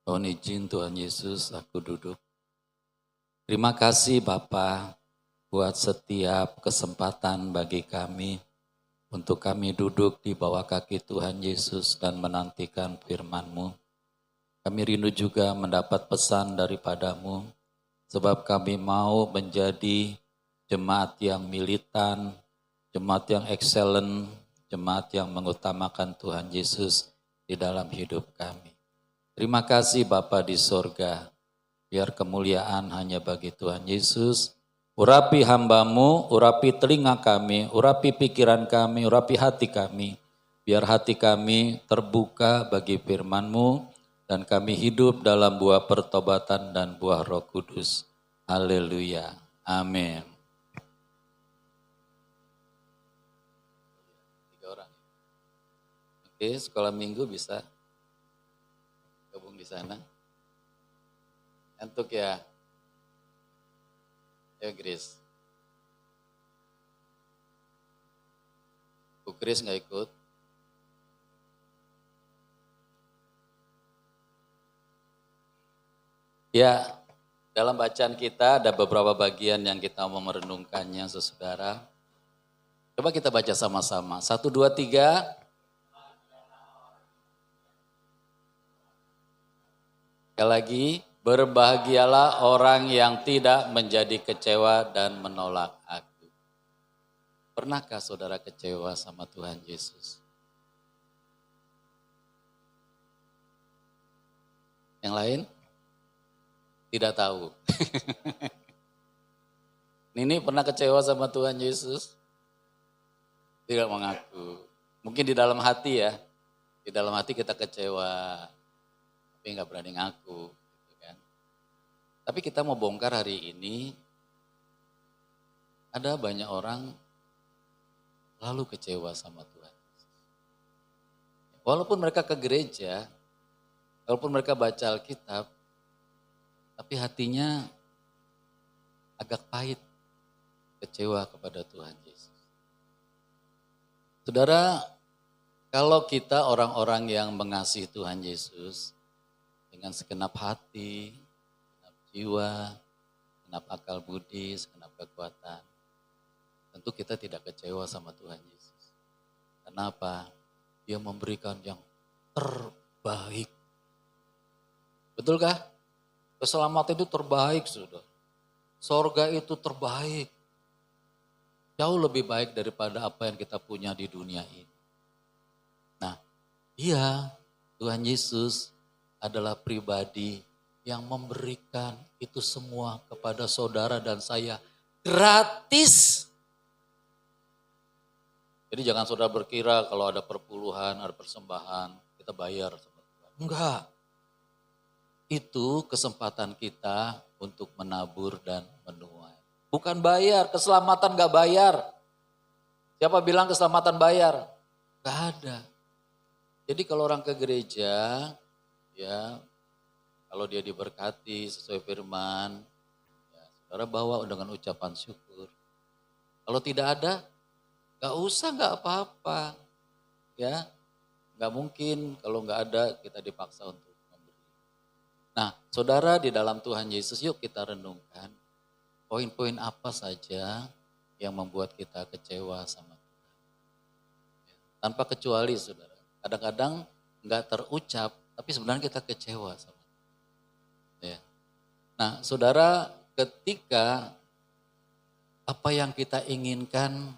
Mohon izin Tuhan Yesus, aku duduk. Terima kasih Bapa buat setiap kesempatan bagi kami untuk kami duduk di bawah kaki Tuhan Yesus dan menantikan firman-Mu. Kami rindu juga mendapat pesan daripadamu, sebab kami mau menjadi jemaat yang militan, jemaat yang excellent, jemaat yang mengutamakan Tuhan Yesus di dalam hidup kami. Terima kasih Bapa di sorga, biar kemuliaan hanya bagi Tuhan Yesus. Urapi hamba-Mu, urapi telinga kami, urapi pikiran kami, urapi hati kami. Biar hati kami terbuka bagi firman-Mu dan kami hidup dalam buah pertobatan dan buah Roh Kudus. Haleluya. Amin. 3 orang. Oke, sekolah minggu bisa gabung di sana. Ngantuk ya. Ya Grace. Bu Grace gak ikut. Ya, dalam bacaan kita ada beberapa bagian yang kita mau merenungkannya saudara. Coba kita baca sama-sama. 1, 2, 3. Sekali lagi, berbahagialah orang yang tidak menjadi kecewa dan menolak aku. Pernahkah saudara kecewa sama Tuhan Yesus? Yang lain? Tidak tahu. Nini pernah kecewa sama Tuhan Yesus? Tidak mengaku. Mungkin di dalam hati ya. Di dalam hati kita kecewa. Tapi nggak berani ngaku. Gitu kan. Tapi kita mau bongkar hari ini. Ada banyak orang lalu kecewa sama Tuhan. Walaupun mereka ke gereja. Walaupun mereka baca Alkitab. Tapi hatinya agak pahit. Kecewa kepada Tuhan Yesus. Saudara, kalau kita orang-orang yang mengasihi Tuhan Yesus dengan segenap hati, segenap jiwa, segenap akal budi, segenap kekuatan, tentu kita tidak kecewa sama Tuhan Yesus. Kenapa? Dia memberikan yang terbaik. Betulkah? Keselamatan itu terbaik, sudah. Sorga itu terbaik. Jauh lebih baik daripada apa yang kita punya di dunia ini. Nah, iya, Tuhan Yesus adalah pribadi yang memberikan itu semua kepada saudara dan saya gratis. Jadi jangan saudara berkira kalau ada perpuluhan, ada persembahan, kita bayar. Enggak. Itu kesempatan kita untuk menabur dan menuai. Bukan bayar, keselamatan gak bayar. Siapa bilang keselamatan bayar? Gak ada. Jadi kalau orang ke gereja, ya kalau dia diberkati sesuai firman, ya, saudara bawa dengan ucapan syukur. Kalau tidak ada, gak usah, gak apa-apa. Ya, gak mungkin kalau gak ada kita dipaksa untuk memberi. Nah, saudara di dalam Tuhan Yesus, yuk kita renungkan. Poin-poin apa saja yang membuat kita kecewa sama Tuhan. Tanpa kecuali saudara. Kadang-kadang gak terucap, tapi sebenarnya kita kecewa sama Tuhan. Ya. Nah saudara, ketika apa yang kita inginkan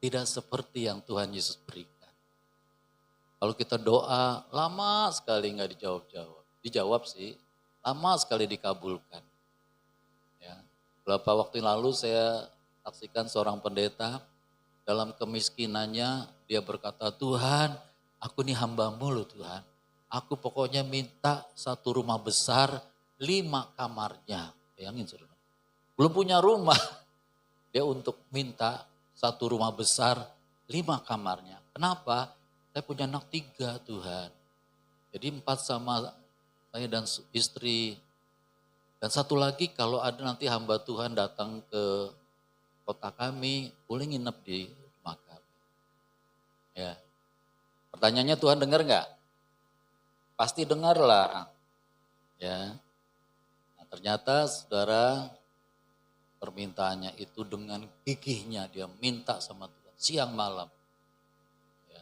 tidak seperti yang Tuhan Yesus berikan. Kalau kita doa, lama sekali gak dijawab-jawab. Dijawab sih, lama sekali dikabulkan. Beberapa waktu lalu saya saksikan seorang pendeta dalam kemiskinannya dia berkata, Tuhan aku nih hamba-Mu loh Tuhan. Aku pokoknya minta satu rumah besar 5 kamarnya. Bayangin saudara. Belum punya rumah. Dia untuk minta satu rumah besar 5 kamarnya. Kenapa? Saya punya anak 3 Tuhan. Jadi 4 sama saya dan istri. Dan satu lagi kalau ada nanti hamba Tuhan datang ke kota kami, boleh nginep di rumah kami. Ya. Pertanyaannya Tuhan dengar nggak? Pasti dengar lah. Ya. Nah, ternyata saudara permintaannya itu dengan gigihnya dia minta sama Tuhan siang malam. Ya.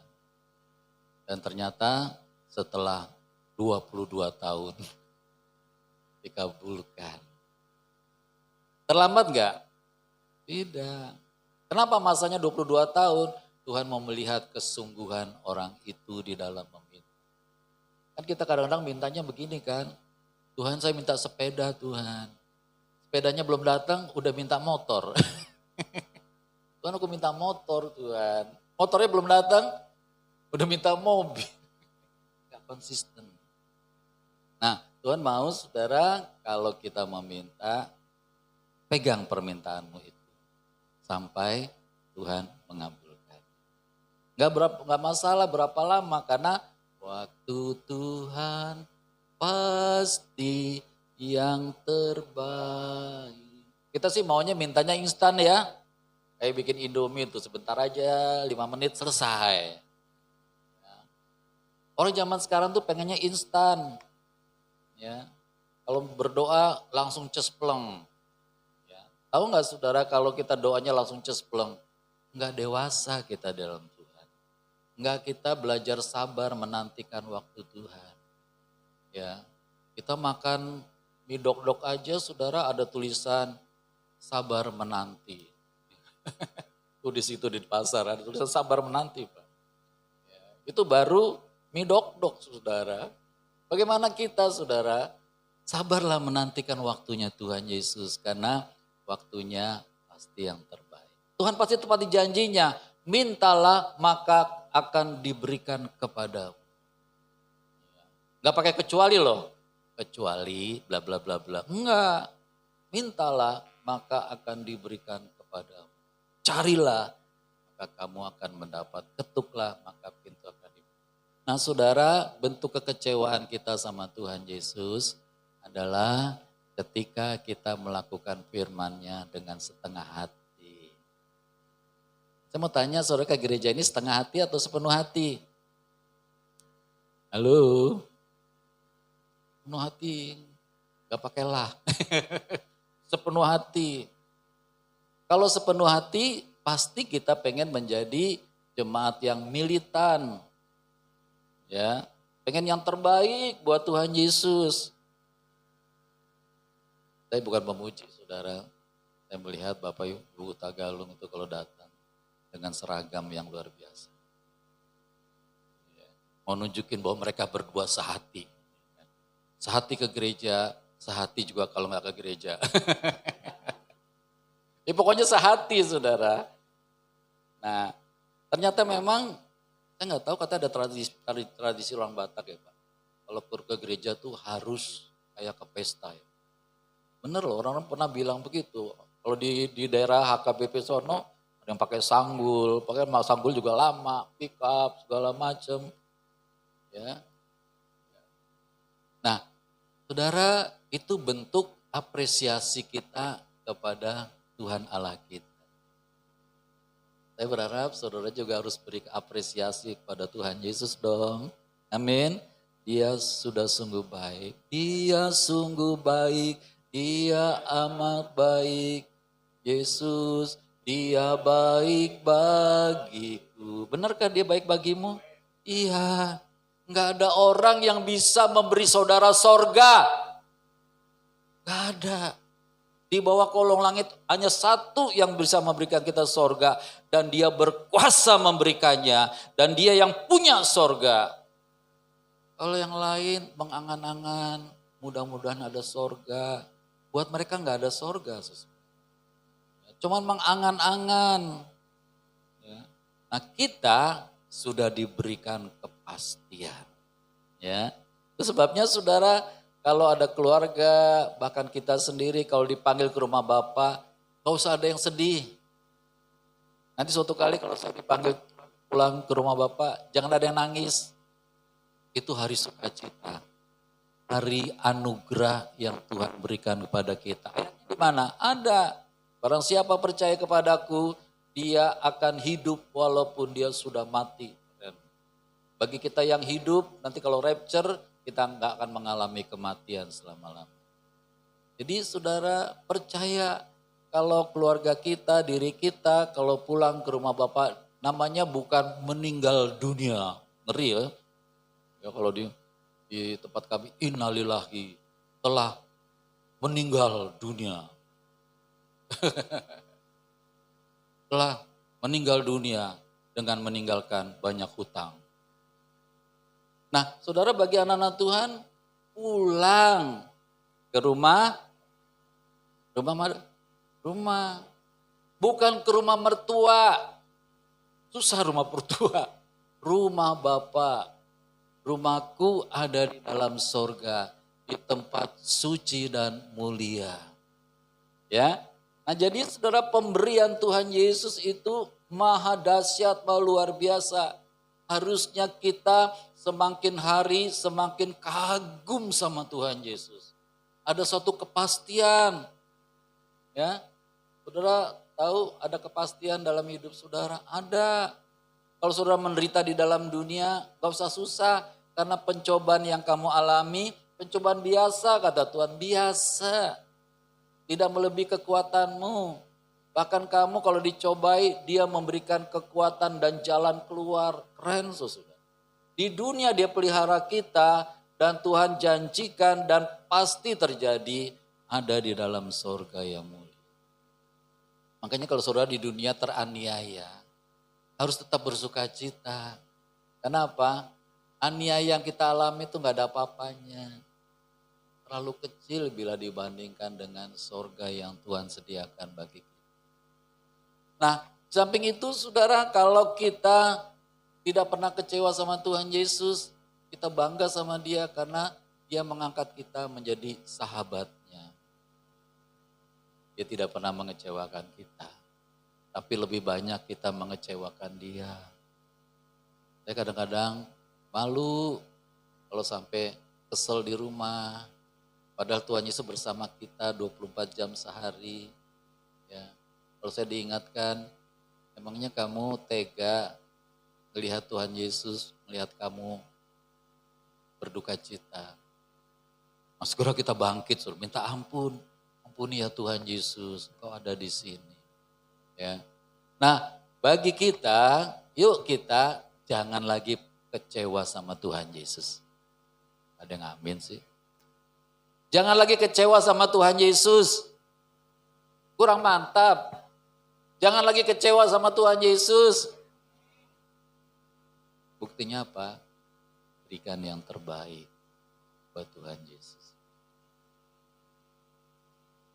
Dan ternyata setelah 22 tahun dikabulkan. Terlambat enggak? Tidak. Kenapa masanya 22 tahun? Tuhan mau melihat kesungguhan orang itu di dalam meminta. Kan kita kadang-kadang mintanya begini kan. Tuhan saya minta sepeda Tuhan. Sepedanya belum datang udah minta motor. Tuhan aku minta motor Tuhan. Motornya belum datang udah minta mobil. Gak konsisten. Nah Tuhan mau saudara kalau kita meminta pegang permintaanmu itu. Sampai Tuhan mengabulkan. Gak masalah berapa lama karena waktu Tuhan pasti yang terbaik. Kita sih maunya mintanya instan ya. Kayak bikin Indomie itu sebentar aja 5 menit selesai. Orang zaman sekarang tuh pengennya instan. Ya. Kalau berdoa langsung cespleng. Ya. Tahu gak saudara kalau kita doanya langsung cespleng. Gak dewasa kita dalam Tuhan. Enggak kita belajar sabar menantikan waktu Tuhan. Ya, kita makan mie dok-dok aja saudara ada tulisan sabar menanti. Tuh di situ di pasar ada tulisan sabar menanti Pak. Ya, itu baru mie dok-dok saudara. Bagaimana kita saudara? Sabarlah menantikan waktunya Tuhan Yesus karena waktunya pasti yang terbaik. Tuhan pasti tepati janjinya. Mintalah maka akan diberikan kepadamu. Gak pakai kecuali loh. Kecuali bla bla bla bla. Enggak. Mintalah maka akan diberikan kepadamu. Carilah maka kamu akan mendapat. Ketuklah maka pintu akan dibuka. Nah saudara bentuk kekecewaan kita sama Tuhan Yesus adalah ketika kita melakukan firman-Nya dengan setengah hati. Saya mau tanya saudara ke gereja ini setengah hati atau sepenuh hati? Halo? Sepenuh hati, gak pakai lah. Sepenuh hati. Kalau sepenuh hati pasti kita pengen menjadi jemaat yang militan. Ya, pengen yang terbaik buat Tuhan Yesus. Saya bukan memuji saudara. Saya melihat Bapak Ibu Tagalung itu kalau datang dengan seragam yang luar biasa. Mau nunjukin bahwa mereka berdua sehati. Sehati ke gereja, sehati juga kalau nggak ke gereja. Ya pokoknya sehati saudara. Nah ternyata memang, saya nggak tahu kata ada tradisi orang Batak ya Pak. Kalau ke gereja tuh harus kayak ke pesta ya. Bener loh orang pernah bilang begitu. Kalau di daerah HKBP sono, yang pakai sanggul juga lama, pick up segala macam, ya. Nah, saudara itu bentuk apresiasi kita kepada Tuhan Allah kita. Saya berharap saudara juga harus beri apresiasi kepada Tuhan Yesus dong. Amin. Dia sudah sungguh baik. Dia sungguh baik. Dia amat baik. Yesus. Dia baik bagiku. Benarkah dia baik bagimu? Iya. Enggak ada orang yang bisa memberi saudara sorga. Enggak ada. Di bawah kolong langit hanya satu yang bisa memberikan kita sorga. Dan dia berkuasa memberikannya. Dan dia yang punya sorga. Kalau yang lain mengangan-angan. Mudah-mudahan ada sorga. Buat mereka enggak ada sorga. Cuman mengangan-angan. Ya. Nah kita sudah diberikan kepastian. Ya. Itu sebabnya saudara kalau ada keluarga bahkan kita sendiri kalau dipanggil ke rumah Bapak. Gak usah ada yang sedih. Nanti suatu kali kalau saya dipanggil pulang ke rumah Bapak. Jangan ada yang nangis. Itu hari sukacita. Hari anugerah yang Tuhan berikan kepada kita. Di mana? Ada. Barang siapa percaya kepadaku, dia akan hidup walaupun dia sudah mati. Dan bagi kita yang hidup, nanti kalau rapture, kita nggak akan mengalami kematian selama-lamanya. Jadi saudara percaya kalau keluarga kita, diri kita, kalau pulang ke rumah Bapak, namanya bukan meninggal dunia. Ngeri ya. Ya kalau di tempat kami, innalillahi, telah meninggal dunia. Telah meninggal dunia dengan meninggalkan banyak hutang. Nah saudara, bagi anak-anak Tuhan, pulang ke rumah mana? Rumah. Bukan ke rumah mertua. Susah rumah mertua. Rumah Bapa. Rumahku ada di dalam sorga. Di tempat suci dan mulia. Ya. Nah jadi saudara, pemberian Tuhan Yesus itu maha dahsyat, maha luar biasa. Harusnya kita semakin hari semakin kagum sama Tuhan Yesus. Ada suatu kepastian. Ya, saudara tahu ada kepastian dalam hidup saudara? Ada. Kalau saudara menderita di dalam dunia, gak usah susah. Karena pencobaan yang kamu alami, pencobaan biasa kata Tuhan, biasa. Tidak melebihi kekuatanmu. Bahkan kamu kalau dicobai, dia memberikan kekuatan dan jalan keluar. Keren saudara. Di dunia dia pelihara kita, dan Tuhan janjikan dan pasti terjadi, ada di dalam surga yang mulia. Makanya kalau saudara di dunia teraniaya, harus tetap bersuka cita. Kenapa? Aniaya yang kita alami itu gak ada apa-apanya. Terlalu kecil bila dibandingkan dengan surga yang Tuhan sediakan bagi kita. Nah, samping itu saudara, kalau kita tidak pernah kecewa sama Tuhan Yesus, kita bangga sama dia karena dia mengangkat kita menjadi sahabatnya. Dia tidak pernah mengecewakan kita. Tapi lebih banyak kita mengecewakan dia. Saya kadang-kadang malu kalau sampai kesel di rumah. Padahal Tuhan Yesus bersama kita 24 jam sehari. Ya. Kalau saya diingatkan, emangnya kamu tega melihat Tuhan Yesus, melihat kamu berduka cita. Mas segera kita bangkit, suruh minta ampun. Ampuni ya Tuhan Yesus, Engkau ada di sini. Ya. Nah, bagi kita, yuk kita jangan lagi kecewa sama Tuhan Yesus. Ada yang amin sih? Jangan lagi kecewa sama Tuhan Yesus. Kurang mantap. Jangan lagi kecewa sama Tuhan Yesus. Buktinya apa? Berikan yang terbaik buat Tuhan Yesus.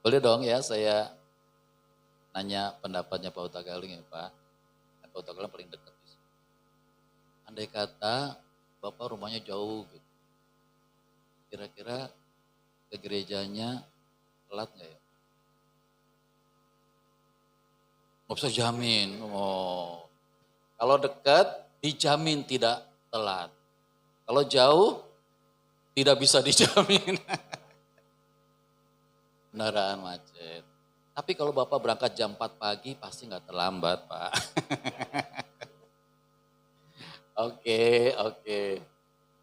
Boleh dong ya saya nanya pendapatnya Pak Utagaling ya Pak. Pak Utagaling paling dekat di sini. Andai kata Bapak rumahnya jauh gitu. Kira-kira ke gerejanya telat gak ya? Nggak bisa jamin. Oh. Kalau dekat dijamin tidak telat. Kalau jauh tidak bisa dijamin. Kendaraan macet. Tapi kalau Bapak berangkat jam 4 pagi pasti nggak terlambat Pak. Oke.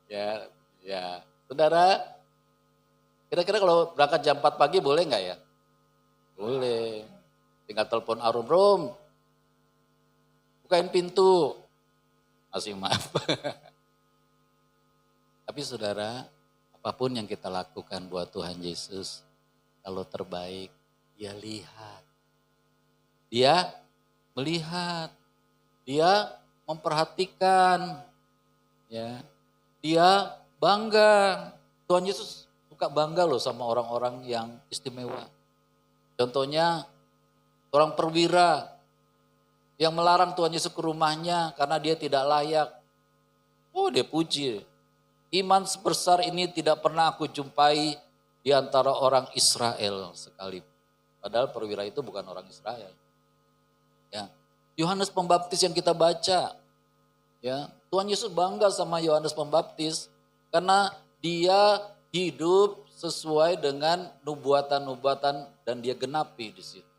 Ya. Saudara, kira-kira kalau berangkat jam 4 pagi boleh nggak ya? Boleh. Tinggal telepon Arum, bukain pintu. Masih maaf. Tapi saudara, apapun yang kita lakukan buat Tuhan Yesus, kalau terbaik, dia lihat. Dia melihat. Dia memperhatikan. Ya. Dia bangga. Tuhan Yesus suka bangga loh sama orang-orang yang istimewa. Contohnya orang perwira yang melarang Tuhan Yesus ke rumahnya karena dia tidak layak. Oh dia puji. Iman sebesar ini tidak pernah aku jumpai di antara orang Israel sekalipun. Padahal perwira itu bukan orang Israel. Ya. Yohanes Pembaptis yang kita baca. Ya, Tuhan Yesus bangga sama Yohanes Pembaptis karena dia hidup sesuai dengan nubuatan-nubuatan dan dia genapi di situ.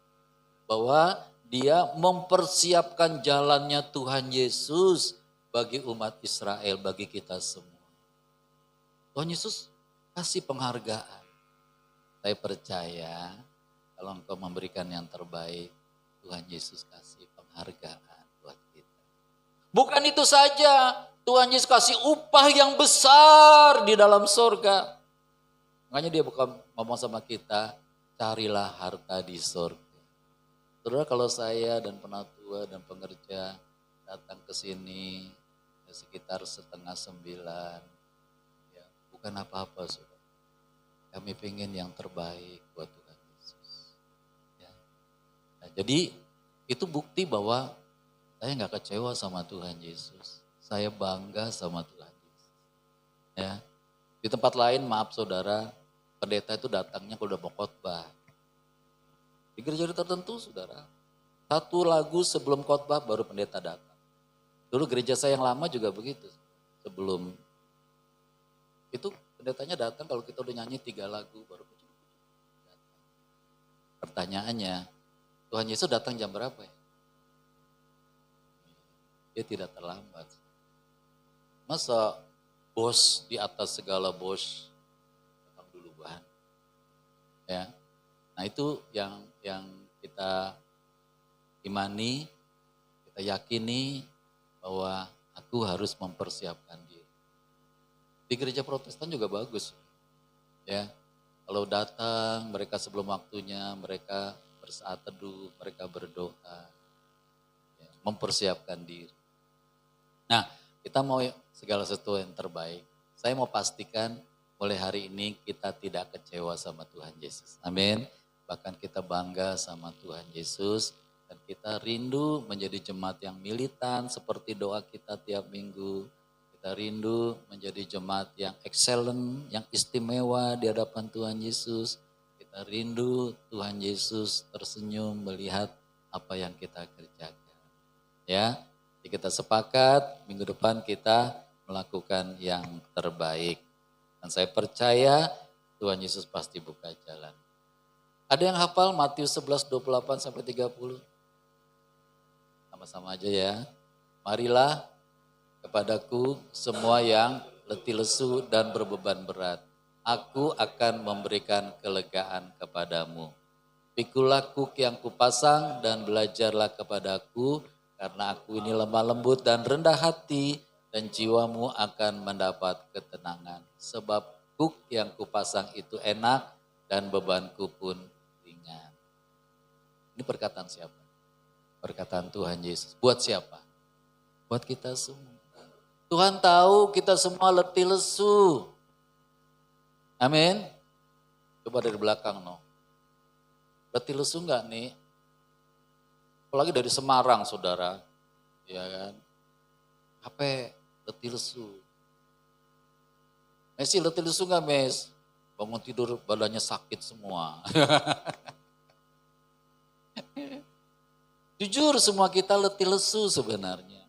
Bahwa dia mempersiapkan jalannya Tuhan Yesus bagi umat Israel, bagi kita semua. Tuhan Yesus kasih penghargaan. Saya percaya kalau engkau memberikan yang terbaik, Tuhan Yesus kasih penghargaan buat kita. Bukan itu saja, Tuhan Yesus kasih upah yang besar di dalam surga. Makanya dia bukan ngomong sama kita, carilah harta di surga. Saudara, kalau saya dan penatua dan pengerja datang ke sini sekitar 8:30, ya, bukan apa-apa saudara. Kami pengen yang terbaik buat Tuhan Yesus. Ya. Nah, jadi itu bukti bahwa saya nggak kecewa sama Tuhan Yesus. Saya bangga sama Tuhan Yesus. Ya. Di tempat lain, maaf saudara, pendeta itu datangnya kalau udah mau khotbah. Di gereja tertentu saudara, satu lagu sebelum khotbah baru pendeta datang. Dulu gereja saya yang lama juga begitu. Sebelum itu pendetanya datang kalau kita udah nyanyi 3 lagu baru datang. Pertanyaannya, Tuhan Yesus datang jam berapa ya? Dia tidak terlambat. Masa bos di atas segala bos datang duluan? Ya. Nah itu yang kita imani, kita yakini bahwa aku harus mempersiapkan diri. Di gereja Protestan juga bagus. Ya. Kalau datang mereka sebelum waktunya, mereka bersaat teduh, mereka berdoa. Ya, mempersiapkan diri. Nah, kita mau segala sesuatu yang terbaik. Saya mau pastikan mulai hari ini kita tidak kecewa sama Tuhan Yesus. Amin. Bahkan kita bangga sama Tuhan Yesus. Dan kita rindu menjadi jemaat yang militan seperti doa kita tiap minggu. Kita rindu menjadi jemaat yang excellent, yang istimewa di hadapan Tuhan Yesus. Kita rindu Tuhan Yesus tersenyum melihat apa yang kita kerjakan. Ya, jadi kita sepakat minggu depan kita melakukan yang terbaik. Dan saya percaya Tuhan Yesus pasti buka jalan. Ada yang hafal Matius 11:28-30? Sama-sama aja ya. Marilah kepadaku semua yang letih lesu dan berbeban berat. Aku akan memberikan kelegaan kepadamu. Pikulah kuk yang kupasang dan belajarlah kepadaku, karena aku ini lemah lembut dan rendah hati, dan jiwamu akan mendapat ketenangan. Sebab kuk yang kupasang itu enak dan bebanku pun ringan. Ini perkataan siapa? Perkataan Tuhan Yesus. Buat siapa? Buat kita semua. Tuhan tahu kita semua letih lesu. Amin. Coba dari belakang no. Letih lesu enggak nih? Apalagi dari Semarang saudara. Ya kan. Apa letih lesu? Messi letih lesu enggak Mes? Bangun tidur badannya sakit semua. Jujur semua kita letih lesu sebenarnya.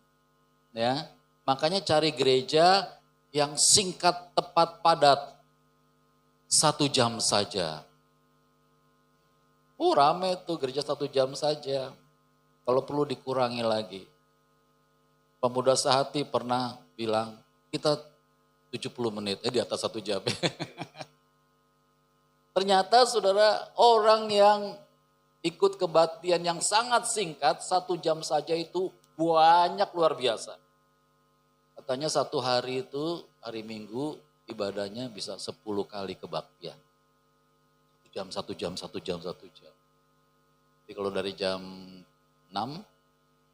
Ya. Makanya cari gereja yang singkat, tepat, padat. 1 jam saja. Rame tuh gereja 1 jam saja. Kalau perlu dikurangi lagi. Pemuda sehati pernah bilang, kita 70 menit, di atas 1 jam. Ternyata saudara, orang yang ikut kebaktian yang sangat singkat, 1 jam saja itu banyak luar biasa. Katanya 1 hari itu, hari Minggu, ibadahnya bisa 10 kali kebaktian. 1 jam. Jadi kalau dari jam 6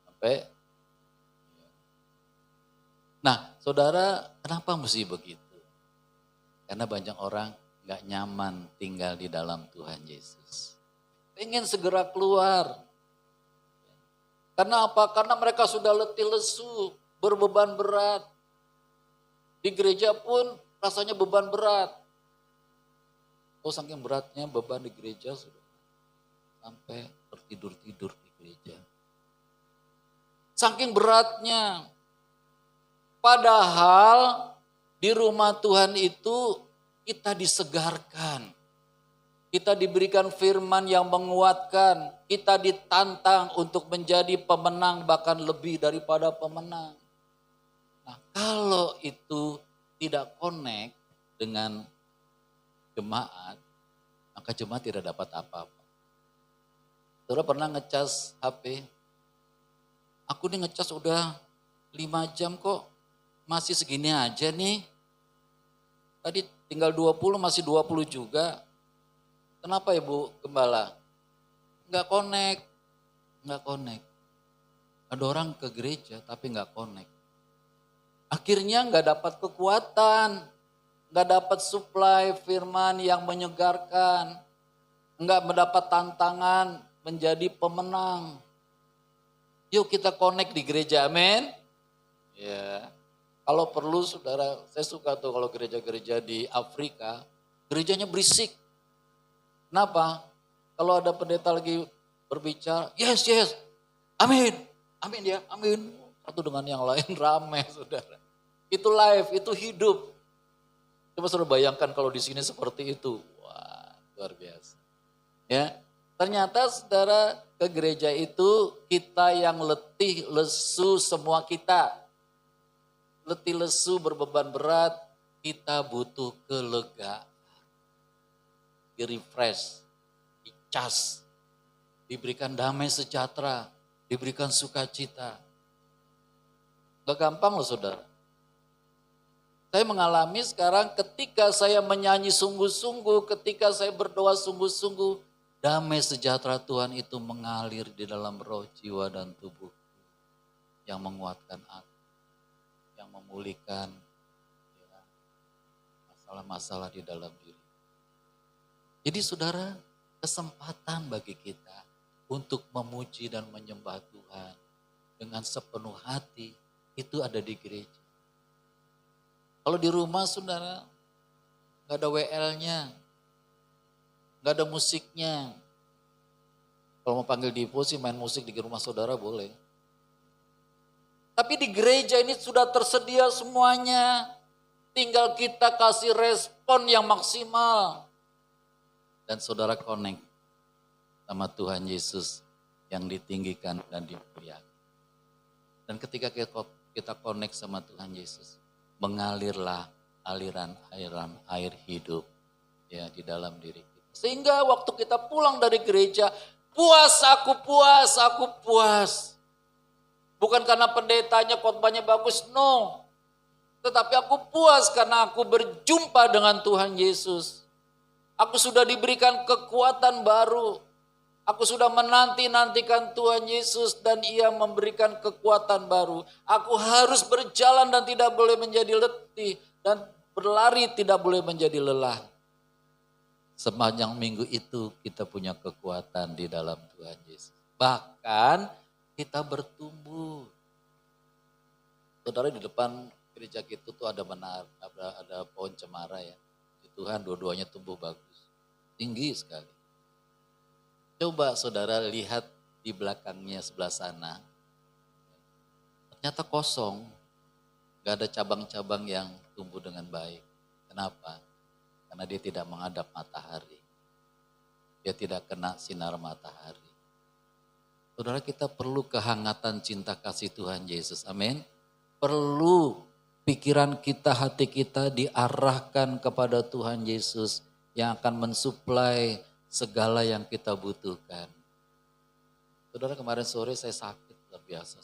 sampai... Nah saudara, kenapa mesti begitu? Karena banyak orang gak nyaman tinggal di dalam Tuhan Yesus. Pengen segera keluar. Karena apa? Karena mereka sudah letih lesu. Berbeban berat. Di gereja pun rasanya beban berat. Saking beratnya beban di gereja sudah sampai tertidur-tidur di gereja. Saking beratnya. Padahal di rumah Tuhan itu kita disegarkan. Kita diberikan firman yang menguatkan. Kita ditantang untuk menjadi pemenang bahkan lebih daripada pemenang. Nah, kalau itu tidak connect, dengan jemaat, maka jemaat tidak dapat apa-apa. Saudara pernah ngecas HP? Aku nih ngecas udah 5 jam kok, masih segini aja nih. Tadi tinggal 20 masih 20 juga. Kenapa Ibu Gembala? Nggak connect. Ada orang ke gereja tapi nggak connect. Akhirnya nggak dapat kekuatan, nggak dapat suplai firman yang menyegarkan, nggak mendapat tantangan menjadi pemenang. Yuk kita connect di gereja, amin. Ya, kalau perlu saudara, saya suka tuh kalau gereja-gereja di Afrika, gerejanya berisik. Kenapa? Kalau ada pendeta lagi berbicara, yes, amin ya, amin. Satu dengan yang lain ramai saudara. Itu live, itu hidup. Coba saudara bayangkan kalau di sini seperti itu. Wah, luar biasa. Ya, ternyata saudara ke gereja itu kita yang letih, lesu semua kita. Letih, lesu, berbeban berat, kita butuh kelegaan. Di-refresh, dicas, diberikan damai sejahtera, diberikan sukacita. Gak gampang loh saudara. Saya mengalami sekarang ketika saya menyanyi sungguh-sungguh, ketika saya berdoa sungguh-sungguh, damai sejahtera Tuhan itu mengalir di dalam roh, jiwa, dan tubuh. Yang menguatkan aku, yang memulihkan masalah-masalah di dalam diri. Jadi saudara, kesempatan bagi kita untuk memuji dan menyembah Tuhan dengan sepenuh hati, itu ada di gereja. Kalau di rumah saudara, gak ada WL-nya, gak ada musiknya. Kalau mau panggil Dipo sih main musik di rumah saudara boleh. Tapi di gereja ini sudah tersedia semuanya. Tinggal kita kasih respon yang maksimal. Dan saudara connect sama Tuhan Yesus yang ditinggikan dan dimuliakan. Dan ketika kita connect sama Tuhan Yesus, mengalirlah aliran air hidup ya di dalam diri kita. Sehingga waktu kita pulang dari gereja, aku puas. Bukan karena pendetanya khotbahnya bagus, no. Tetapi aku puas karena aku berjumpa dengan Tuhan Yesus. Aku sudah diberikan kekuatan baru. Aku sudah menanti-nantikan Tuhan Yesus dan Ia memberikan kekuatan baru. Aku harus berjalan dan tidak boleh menjadi letih. Dan berlari tidak boleh menjadi lelah. Sepanjang minggu itu kita punya kekuatan di dalam Tuhan Yesus. Bahkan kita bertumbuh. Saudara di depan gereja kita tuh ada pohon cemara ya. Di Tuhan dua-duanya tumbuh bagus. Tinggi sekali. Coba saudara lihat di belakangnya sebelah sana. Ternyata kosong. Gak ada cabang-cabang yang tumbuh dengan baik. Kenapa? Karena dia tidak menghadap matahari. Dia tidak kena sinar matahari. Saudara kita perlu kehangatan cinta kasih Tuhan Yesus. Amin. Perlu pikiran kita, hati kita diarahkan kepada Tuhan Yesus yang akan mensuplai segala yang kita butuhkan. Saudara kemarin sore saya sakit luar biasa.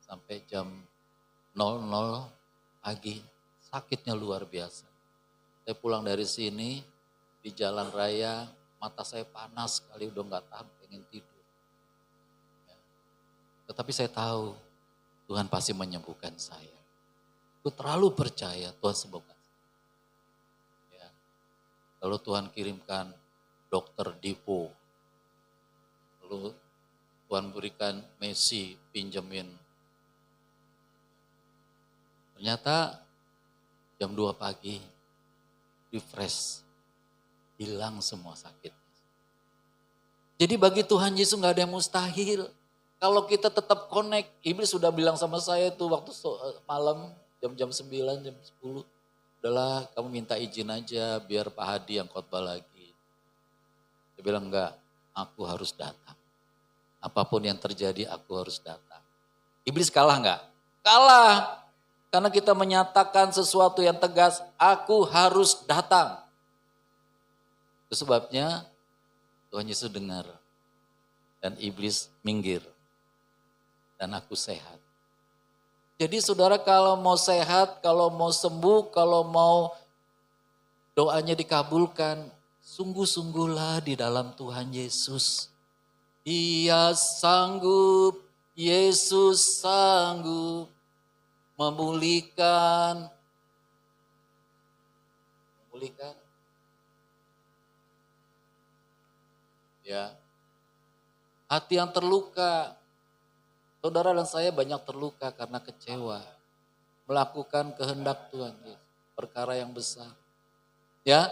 Sampai jam 00 pagi sakitnya luar biasa. Saya pulang dari sini di jalan raya mata saya panas sekali udah gak tahan pengen tidur. Ya. Tetapi saya tahu Tuhan pasti menyembuhkan saya. Aku terlalu percaya Tuhan sembuhkan. Ya. Lalu Tuhan kirimkan Dokter Dipo. Lalu Tuhan berikan Messi pinjemin. Ternyata jam 2 pagi refresh. Hilang semua sakit. Jadi bagi Tuhan Yesus gak ada yang mustahil. Kalau kita tetap connect, Iblis sudah bilang sama saya tuh waktu malam jam 9, jam 10. Udahlah kamu minta izin aja biar Pak Hadi yang khotbah lagi. Dia bilang enggak, aku harus datang. Apapun yang terjadi aku harus datang. Iblis kalah enggak? Kalah. Karena kita menyatakan sesuatu yang tegas, aku harus datang. Itu sebabnya Tuhan Yesus dengar dan iblis minggir dan aku sehat. Jadi saudara kalau mau sehat, kalau mau sembuh, kalau mau doanya dikabulkan, sungguh-sungguhlah di dalam Tuhan Yesus. Dia sanggup, Yesus sanggup memulihkan. Ya, hati yang terluka. Saudara dan saya banyak terluka karena kecewa. Melakukan kehendak Tuhan. Perkara yang besar. Ya,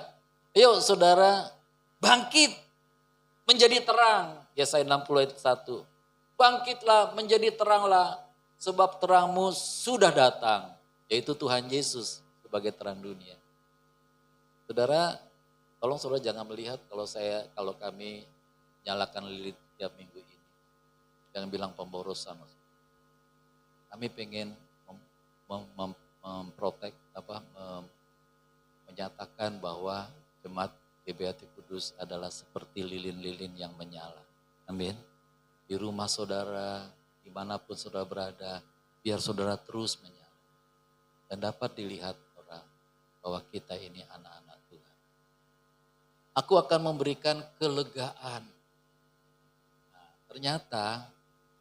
yuk saudara bangkit menjadi terang. Yesaya 60 ayat 1. Bangkitlah menjadi teranglah sebab terangmu sudah datang. Yaitu Tuhan Yesus sebagai terang dunia. Saudara, tolong saudara jangan melihat kalau kami nyalakan lilin tiap minggu ini. Jangan bilang pemborosan. Kami pengen memprotek menyatakan bahwa jemaat GBHT Kudus adalah seperti lilin-lilin yang menyala. Amin. Di rumah saudara, dimanapun saudara berada, biar saudara terus menyala. Dan dapat dilihat orang bahwa kita ini anak-anak Tuhan. Aku akan memberikan kelegaan. Nah, ternyata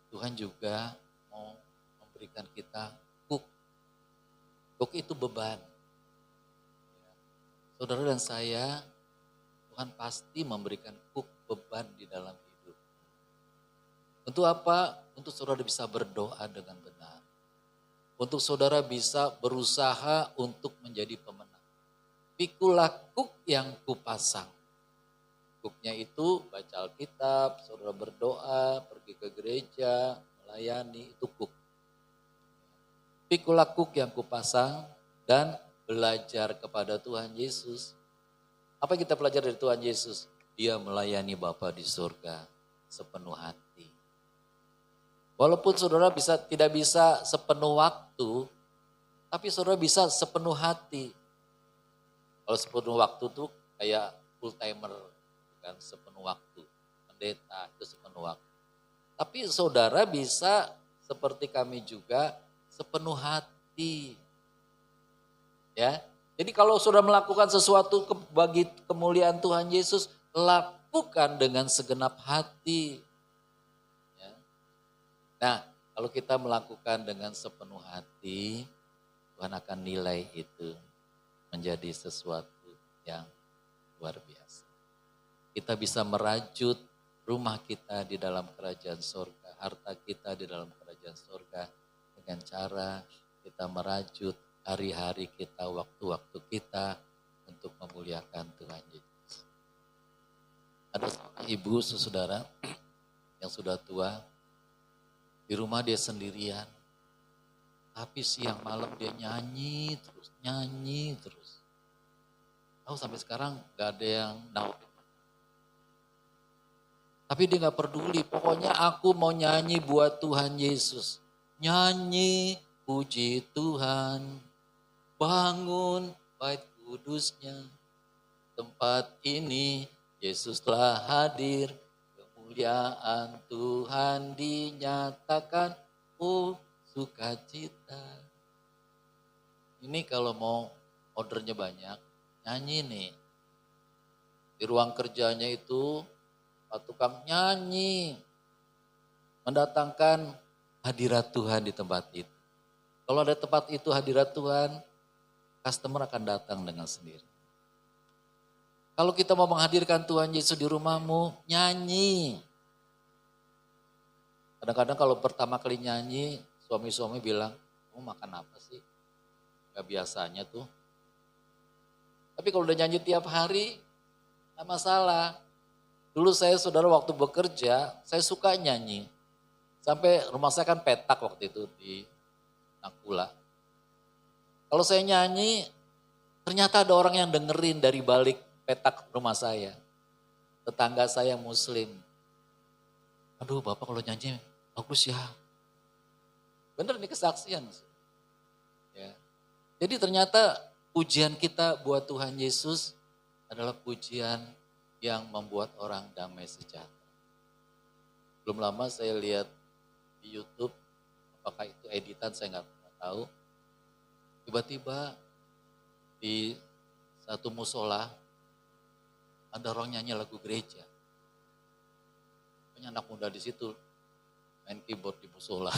Tuhan juga mau memberikan kita kuk. Kuk itu beban. Saudara dan saya, Tuhan pasti memberikan kuk beban di dalam hidup. Untuk apa? Untuk saudara bisa berdoa dengan benar. Untuk saudara bisa berusaha untuk menjadi pemenang. Pikulah kuk yang kupasang. Kuknya itu baca Alkitab, saudara berdoa, pergi ke gereja, melayani, itu kuk. Pikulah kuk yang kupasang dan belajar kepada Tuhan Yesus. Apa yang kita belajar dari Tuhan Yesus? Dia melayani Bapa di surga sepenuh hati. Walaupun saudara tidak bisa sepenuh waktu, tapi saudara bisa sepenuh hati. Kalau sepenuh waktu tuh kayak full timer, kan sepenuh waktu. Pendeta itu sepenuh waktu. Tapi saudara bisa seperti kami juga sepenuh hati. Ya. Jadi kalau saudara melakukan sesuatu bagi kemuliaan Tuhan Yesus, lakukan dengan segenap hati. Ya. Nah, kalau kita melakukan dengan sepenuh hati, Tuhan akan nilai itu menjadi sesuatu yang luar biasa. Kita bisa merajut rumah kita di dalam kerajaan surga, harta kita di dalam kerajaan surga dengan cara kita merajut hari-hari kita, waktu-waktu kita untuk memuliakan Tuhan Yesus. Ada seorang ibu saudara yang sudah tua, di rumah dia sendirian, tapi siang malam dia nyanyi terus. Tahu sampai sekarang gak ada yang tahu. Tapi dia gak peduli, pokoknya aku mau nyanyi buat Tuhan Yesus. Nyanyi, puji Tuhan, bangun bait kudusnya. Tempat ini Yesus telah hadir, kemuliaan Tuhan dinyatakan, oh sukacita. Ini kalau mau ordernya banyak, nyanyi nih. Di ruang kerjanya itu, Pak tukang nyanyi, mendatangkan hadirat Tuhan di tempat itu. Kalau ada tempat itu hadirat Tuhan, customer akan datang dengan sendiri. Kalau kita mau menghadirkan Tuhan Yesus di rumahmu, nyanyi. Kadang-kadang kalau pertama kali nyanyi, suami-suami bilang, kamu makan apa sih? Gak biasanya tuh. Tapi kalau udah nyanyi tiap hari, gak masalah. Dulu saya saudara waktu bekerja, saya suka nyanyi. Sampai rumah saya kan petak waktu itu di Nakula. Kalau saya nyanyi, ternyata ada orang yang dengerin dari balik petak rumah saya. Tetangga saya Muslim. Aduh Bapak kalau nyanyi bagus ya. Bener nih kesaksian. Ya. Jadi ternyata pujian kita buat Tuhan Yesus adalah pujian yang membuat orang damai sejahtera. Belum lama saya lihat di YouTube, apakah itu editan saya nggak pernah tahu. Tiba-tiba di satu musola ada orang nyanyi lagu gereja. Banyak anak muda di situ main keyboard di musola.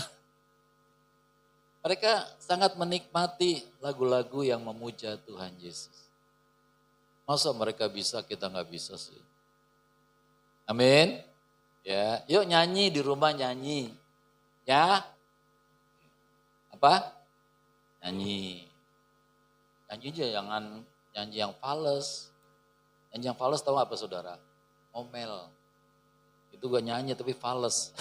Mereka sangat menikmati lagu-lagu yang memuja Tuhan Yesus. Masa mereka bisa, kita nggak bisa sih. Amin. Ya, yuk nyanyi di rumah nyanyi. Ya. Apa? Nyanyi. Nyanyi aja, jangan nyanyi yang fales. Nyanyi yang fales tahu apa saudara? Omel. Itu gak nyanyi tapi fales.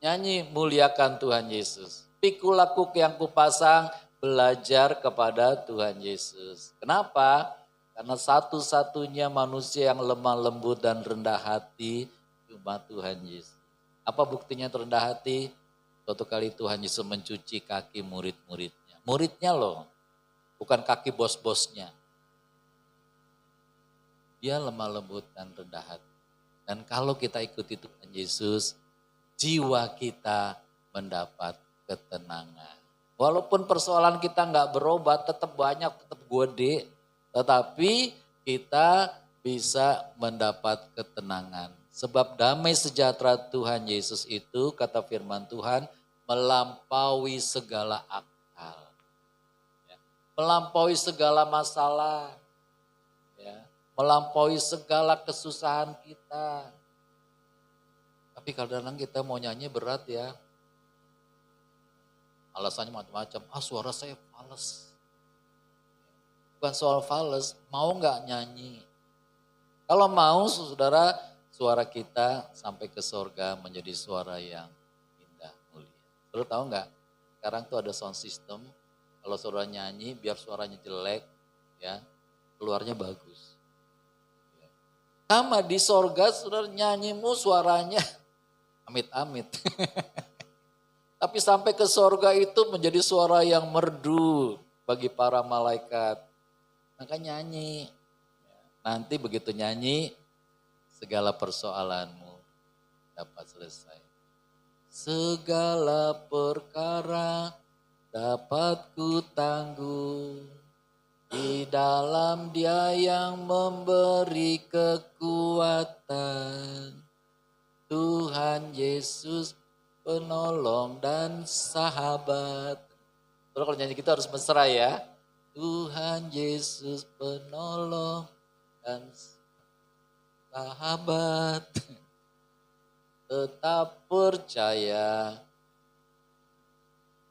Nyanyi muliakan Tuhan Yesus. Pikul laku yang kupasang belajar kepada Tuhan Yesus. Kenapa? Karena satu-satunya manusia yang lemah lembut dan rendah hati cuma Tuhan Yesus. Apa buktinya rendah hati? Suatu kali Tuhan Yesus mencuci kaki murid-muridnya. Muridnya loh, bukan kaki bos-bosnya. Dia lemah lembut dan rendah hati. Dan kalau kita ikuti Tuhan Yesus, jiwa kita mendapat ketenangan. Walaupun persoalan kita nggak berobat, tetap banyak, tetap gede. Tetapi kita bisa mendapat ketenangan. Sebab damai sejahtera Tuhan Yesus itu, kata firman Tuhan, melampaui segala akal. Melampaui segala masalah. Melampaui segala kesusahan kita. Tapi kadang-kadang kita mau nyanyi berat ya. Alasannya macam-macam. Suara saya fales. Bukan soal fales, mau gak nyanyi? Kalau mau saudara, suara kita sampai ke sorga menjadi suara yang indah, mulia. Saudara tahu gak? Sekarang tuh ada sound system. Kalau saudara nyanyi, biar suaranya jelek, ya keluarnya bagus. Sama di sorga, saudara nyanyimu suaranya amit-amit. Tapi sampai ke sorga itu menjadi suara yang merdu bagi para malaikat. Maka nyanyi. Nanti begitu nyanyi, segala persoalanmu dapat selesai. Segala perkara dapat ku tangguh di dalam Dia yang memberi kekuatan. Tuhan Yesus penolong dan sahabat. Terus kalau nyanyi kita harus mesra ya. Tuhan Yesus penolong dan sahabat. Tetap percaya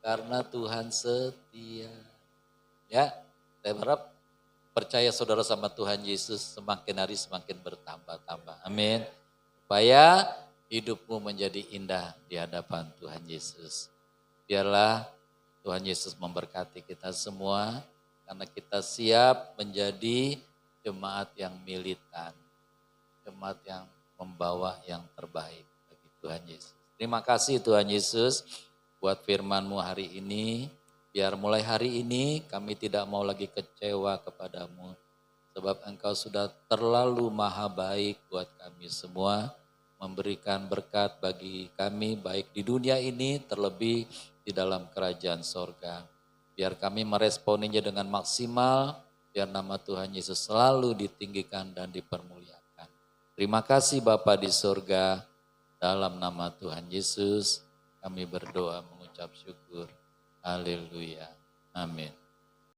karena Tuhan setia. Ya, saya berharap percaya saudara sama Tuhan Yesus semakin hari semakin bertambah-tambah. Amin. Supaya hidupmu menjadi indah di hadapan Tuhan Yesus. Biarlah Tuhan Yesus memberkati kita semua karena kita siap menjadi jemaat yang militan. Jemaat yang membawa yang terbaik bagi Tuhan Yesus. Terima kasih Tuhan Yesus buat firman-Mu hari ini. Biar mulai hari ini kami tidak mau lagi kecewa kepadamu. Sebab Engkau sudah terlalu maha baik buat kami semua. Memberikan berkat bagi kami baik di dunia ini terlebih di dalam kerajaan sorga. Biar kami meresponinya dengan maksimal, biar nama Tuhan Yesus selalu ditinggikan dan dipermuliakan. Terima kasih Bapa di sorga, dalam nama Tuhan Yesus kami berdoa mengucap syukur. Haleluya. Amin.